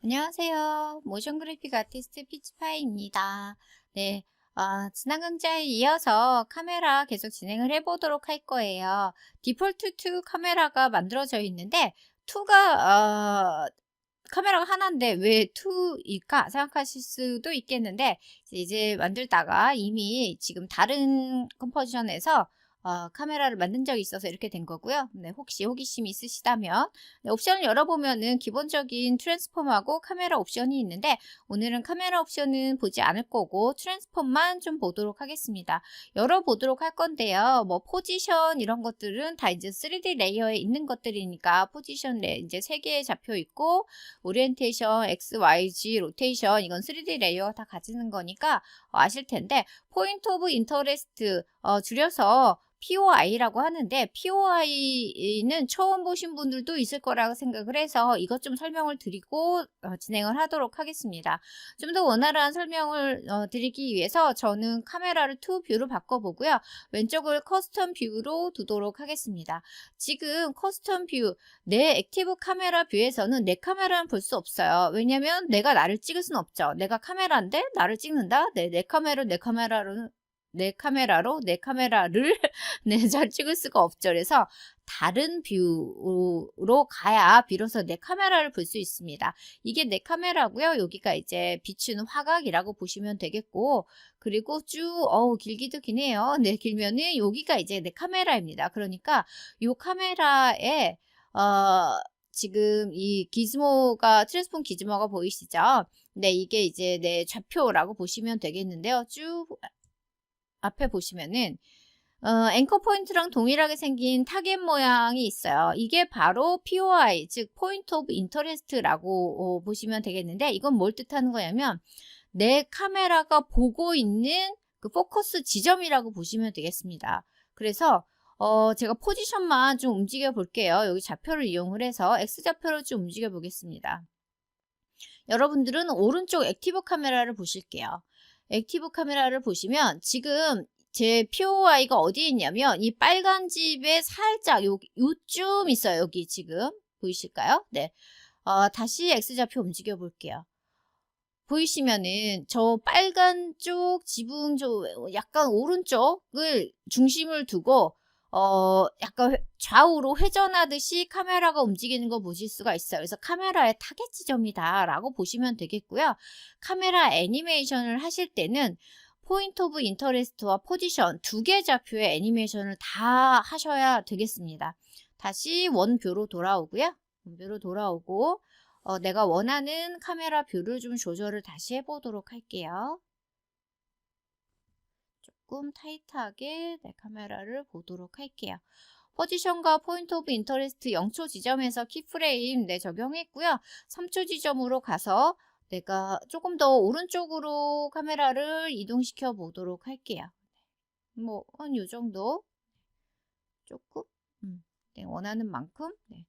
안녕하세요. 모션 그래픽 아티스트 피치파이입니다. 네, 지난 강좌에 이어서 카메라 계속 진행을 해보도록 할 거예요. 디폴트 2 카메라가 만들어져 있는데 2가 카메라가 하나인데 왜 2일까 생각하실 수도 있겠는데 이제 만들다가 이미 지금 다른 컴포지션에서 카메라를 만든 적이 있어서 이렇게 된 거고요. 네, 혹시 호기심이 있으시다면 네, 옵션을 열어보면은 기본적인 트랜스폼하고 카메라 옵션이 있는데 오늘은 카메라 옵션은 보지 않을 거고 트랜스폼만 좀 보도록 하겠습니다. 열어보도록 할 건데요. 뭐 포지션 이런 것들은 다 이제 3D 레이어에 있는 것들이니까 포지션 이제 3개 잡혀 있고 오리엔테이션, X, Y, Z, 로테이션 이건 3D 레이어가 다 가지는 거니까 아실 텐데 포인트 오브 인터레스트 줄여서 POI라고 하는데 POI는 처음 보신 분들도 있을 거라고 생각을 해서 이것 좀 설명을 드리고 진행을 하도록 하겠습니다. 좀 더 원활한 설명을 드리기 위해서 저는 카메라를 투 뷰로 바꿔보고요. 왼쪽을 커스텀 뷰로 두도록 하겠습니다. 지금 커스텀 뷰, 내 액티브 카메라 뷰에서는 내 카메라는 볼 수 없어요. 왜냐면 내가 나를 찍을 수는 없죠. 내가 카메라인데 나를 찍는다? 네, 내 카메라로 내 카메라를 네, 잘 찍을 수가 없죠. 그래서 다른 뷰로 가야 비로소 내 카메라를 볼 수 있습니다. 이게 내 카메라고요. 여기가 이제 비추는 화각이라고 보시면 되겠고, 그리고 쭉 길기도 기네요. 네, 길면은 여기가 이제 내 카메라입니다. 그러니까 이 카메라에 지금 이 기즈모가 트랜스폼 기즈모가 보이시죠? 네, 이게 이제 내 좌표라고 보시면 되겠는데요. 쭉 앞에 보시면은 앵커 포인트랑 동일하게 생긴 타겟 모양이 있어요. 이게 바로 POI, 즉 포인트 오브 인터레스트라고 보시면 되겠는데 이건 뭘 뜻하는 거냐면 내 카메라가 보고 있는 그 포커스 지점이라고 보시면 되겠습니다. 그래서 제가 포지션만 좀 움직여 볼게요. 여기 좌표를 이용을 해서 X좌표를 좀 움직여 보겠습니다. 여러분들은 오른쪽 액티브 카메라를 보실게요. 액티브 카메라를 보시면 지금 제 POI가 어디에 있냐면 이 빨간 집에 살짝 요쯤 있어요. 여기 지금 보이실까요? 네. 다시 X좌표 움직여 볼게요. 보이시면은 저 빨간 쪽 지붕 약간 오른쪽을 중심을 두고 약간 좌우로 회전하듯이 카메라가 움직이는 거 보실 수가 있어요. 그래서 카메라의 타겟 지점이다 라고 보시면 되겠고요. 카메라 애니메이션을 하실 때는 포인트 오브 인터레스트와 포지션 두 개 좌표의 애니메이션을 다 하셔야 되겠습니다. 다시 원뷰로 돌아오고요. 원뷰로 돌아오고 내가 원하는 카메라 뷰를 좀 조절을 다시 해보도록 할게요. 조금 타이트하게 내 카메라를 보도록 할게요. 포지션과 포인트 오브 인터레스트 0초 지점에서 키프레임 적용했고요. 3초 지점으로 가서 내가 조금 더 오른쪽으로 카메라를 이동시켜 보도록 할게요. 뭐 한 요 정도 조금 네, 원하는 만큼 네.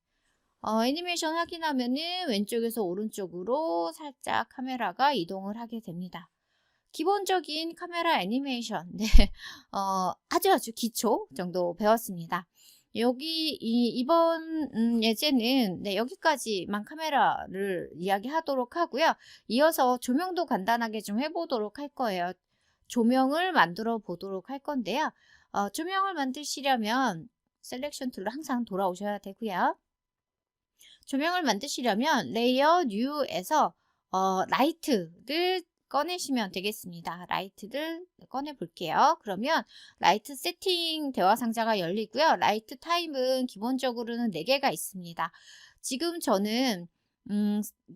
애니메이션 확인하면은 왼쪽에서 오른쪽으로 살짝 카메라가 이동을 하게 됩니다. 기본적인 카메라 애니메이션, 네, 아주 기초 정도 배웠습니다. 여기 이번 예제는 네, 여기까지만 카메라를 이야기하도록 하고요. 이어서 조명도 간단하게 좀 해보도록 할 거예요. 조명을 만들어 보도록 할 건데요. 조명을 만드시려면 셀렉션 툴로 항상 돌아오셔야 되고요. 조명을 만드시려면 레이어 뉴에서 라이트를 꺼내시면 되겠습니다. 라이트를 꺼내 볼게요. 그러면 라이트 세팅 대화 상자가 열리고요. 라이트 타입은 기본적으로는 4개가 있습니다. 지금 저는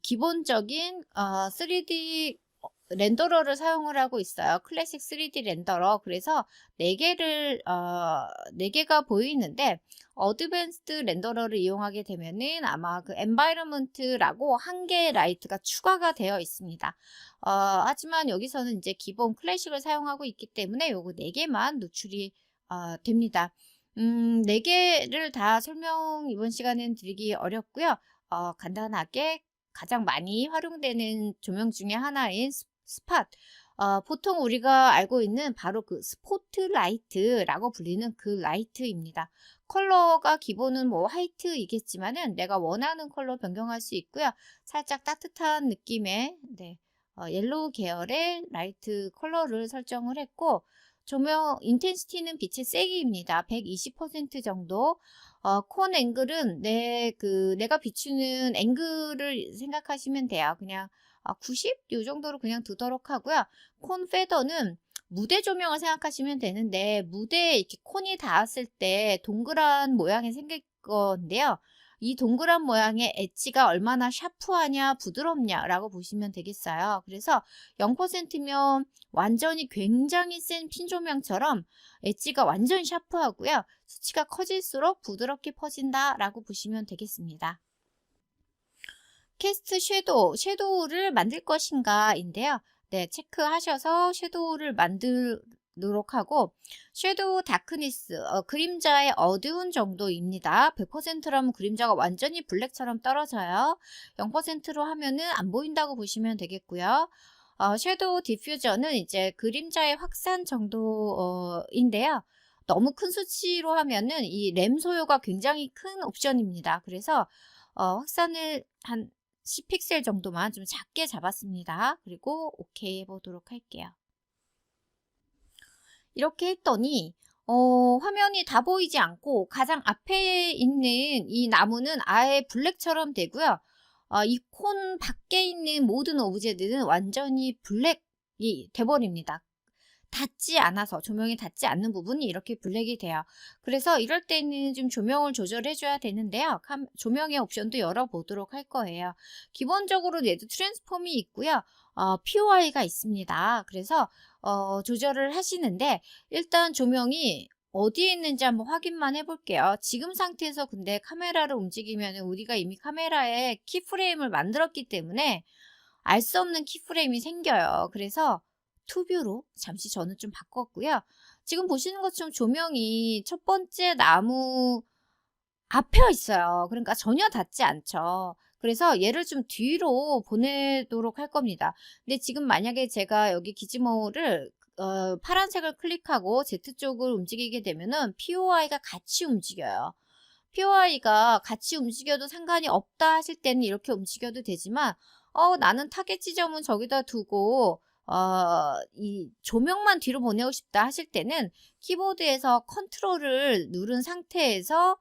기본적인 3D 렌더러를 사용을 하고 있어요. 클래식 3D 렌더러. 그래서 4개가 보이는데 어드밴스드 렌더러를 이용하게 되면은 아마 그 엔바이러먼트라고 한 개의 라이트가 추가가 되어 있습니다. 하지만 여기서는 이제 기본 클래식을 사용하고 있기 때문에 요거 4개만 노출이 됩니다. 4개를 다 설명 이번 시간에는 드리기 어렵고요. 간단하게 가장 많이 활용되는 조명 중에 하나인 스팟. 보통 우리가 알고 있는 바로 그 스포트라이트라고 불리는 그 라이트입니다. 컬러가 기본은 뭐 화이트이겠지만은 내가 원하는 컬러 변경할 수 있고요. 살짝 따뜻한 느낌의 옐로우 계열의 라이트 컬러를 설정을 했고, 조명 인텐시티는 빛의 세기입니다. 120% 정도. 콘 앵글은 내가 비추는 앵글을 생각하시면 돼요. 그냥 90? 요 정도로 그냥 두도록 하고요. 콘 페더는 무대 조명을 생각하시면 되는데, 무대에 이렇게 콘이 닿았을 때 동그란 모양이 생길 건데요. 이 동그란 모양의 엣지가 얼마나 샤프하냐, 부드럽냐라고 보시면 되겠어요. 그래서 0%면 완전히 굉장히 센 핀 조명처럼 엣지가 완전 샤프하고요. 수치가 커질수록 부드럽게 퍼진다라고 보시면 되겠습니다. 캐스트 섀도우를 만들 것인가인데요. 네, 체크하셔서 섀도우를 만들도록 하고, 섀도우 다크니스, 그림자의 어두운 정도입니다. 100%라면 그림자가 완전히 블랙처럼 떨어져요. 0%로 하면은 안 보인다고 보시면 되겠고요. 섀도우 디퓨저는 이제 그림자의 확산 정도인데요. 너무 큰 수치로 하면은 이 램 소요가 굉장히 큰 옵션입니다. 그래서 확산을 한 10픽셀 정도만 좀 작게 잡았습니다. 그리고 오케이 해보도록 할게요. 이렇게 했더니 화면이 다 보이지 않고 가장 앞에 있는 이 나무는 아예 블랙처럼 되고요. 이 콘 밖에 있는 모든 오브제들은 완전히 블랙이 돼버립니다. 닿지 않아서, 조명이 닿지 않는 부분이 이렇게 블랙이 돼요. 그래서 이럴 때는 좀 조명을 조절해 줘야 되는데요. 조명의 옵션도 열어보도록 할 거예요. 기본적으로 레드 트랜스폼이 있고요. POI가 있습니다. 그래서 조절을 하시는데, 일단 조명이 어디에 있는지 한번 확인만 해볼게요. 지금 상태에서 근데 카메라를 움직이면 우리가 이미 카메라에 키프레임을 만들었기 때문에 알 수 없는 키프레임이 생겨요. 그래서 투뷰로 잠시 저는 좀 바꿨고요. 지금 보시는 것처럼 조명이 첫 번째 나무 앞에 있어요. 그러니까 전혀 닿지 않죠. 그래서 얘를 좀 뒤로 보내도록 할 겁니다. 근데 지금 만약에 제가 여기 기지모를 파란색을 클릭하고 Z쪽을 움직이게 되면은 POI가 같이 움직여요. POI가 같이 움직여도 상관이 없다 하실 때는 이렇게 움직여도 되지만, 나는 타겟 지점은 저기다 두고 이 조명만 뒤로 보내고 싶다 하실 때는 키보드에서 컨트롤을 누른 상태에서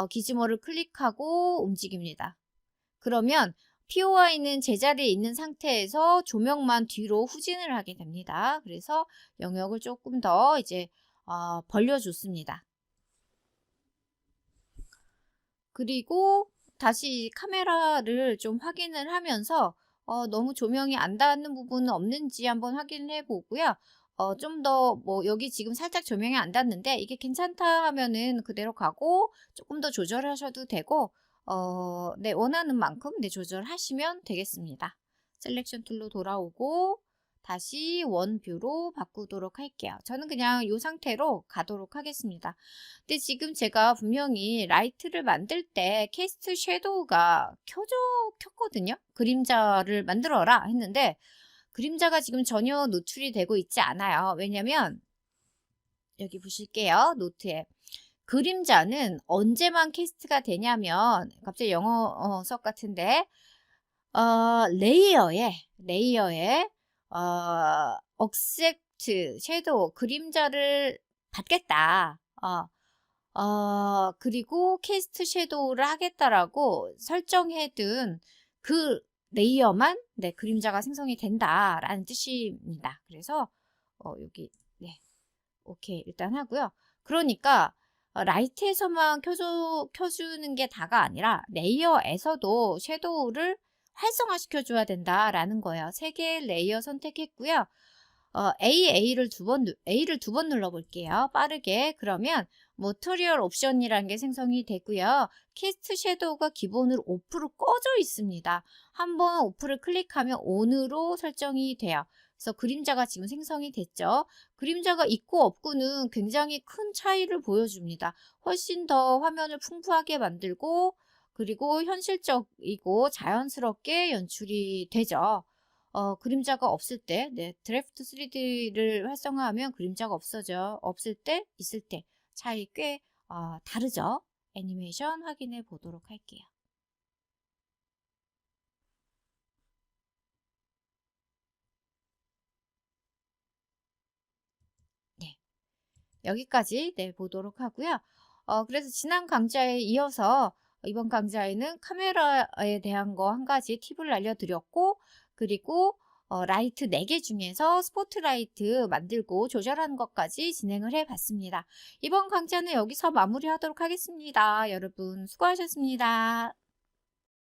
기지모를 클릭하고 움직입니다. 그러면 POI는 제자리에 있는 상태에서 조명만 뒤로 후진을 하게 됩니다. 그래서 영역을 조금 더 이제 벌려줬습니다. 그리고 다시 카메라를 좀 확인을 하면서 너무 조명이 안 닿는 부분은 없는지 한번 확인을 해 보고요. 좀 더 여기 지금 살짝 조명이 안 닿는데 이게 괜찮다 하면은 그대로 가고, 조금 더 조절하셔도 되고, 네, 원하는 만큼 조절하시면 되겠습니다. 셀렉션 툴로 돌아오고 다시 원뷰로 바꾸도록 할게요. 저는 그냥 이 상태로 가도록 하겠습니다. 근데 지금 제가 분명히 라이트를 만들 때 캐스트 섀도우가 켰거든요. 그림자를 만들어라 했는데 그림자가 지금 전혀 노출이 되고 있지 않아요. 왜냐면 여기 보실게요. 노트에 그림자는 언제만 캐스트가 되냐면, 갑자기 영어 석 같은데, 레이어에 억셉트 섀도우 그림자를 받겠다. 그리고 캐스트 섀도우를 하겠다라고 설정해둔 그 레이어만 그림자가 생성이 된다라는 뜻입니다. 그래서 여기 오케이 일단 하고요. 그러니까 라이트에서만 켜주는 게 다가 아니라 레이어에서도 섀도우를 활성화시켜 줘야 된다라는 거예요. 3개의 레이어 선택했고요. A를 두 번 눌러볼게요. 빠르게. 그러면 모터리얼 옵션이라는 게 생성이 되고요. 캐스트 섀도우가 기본으로 오프로 꺼져 있습니다. 한번 오프를 클릭하면 ON으로 설정이 돼요. 그래서 그림자가 지금 생성이 됐죠. 그림자가 있고 없고는 굉장히 큰 차이를 보여줍니다. 훨씬 더 화면을 풍부하게 만들고, 그리고 현실적이고 자연스럽게 연출이 되죠. 그림자가 없을 때, 네, 드래프트 3D를 활성화하면 그림자가 없을 때, 있을 때 차이 꽤 다르죠. 애니메이션 확인해 보도록 할게요. 네, 여기까지 네, 보도록 하고요. 그래서 지난 강좌에 이어서 이번 강좌에는 카메라에 대한 거 한 가지 팁을 알려드렸고, 그리고 라이트 4개 중에서 스포트라이트 만들고 조절하는 것까지 진행을 해봤습니다. 이번 강좌는 여기서 마무리하도록 하겠습니다. 여러분 수고하셨습니다.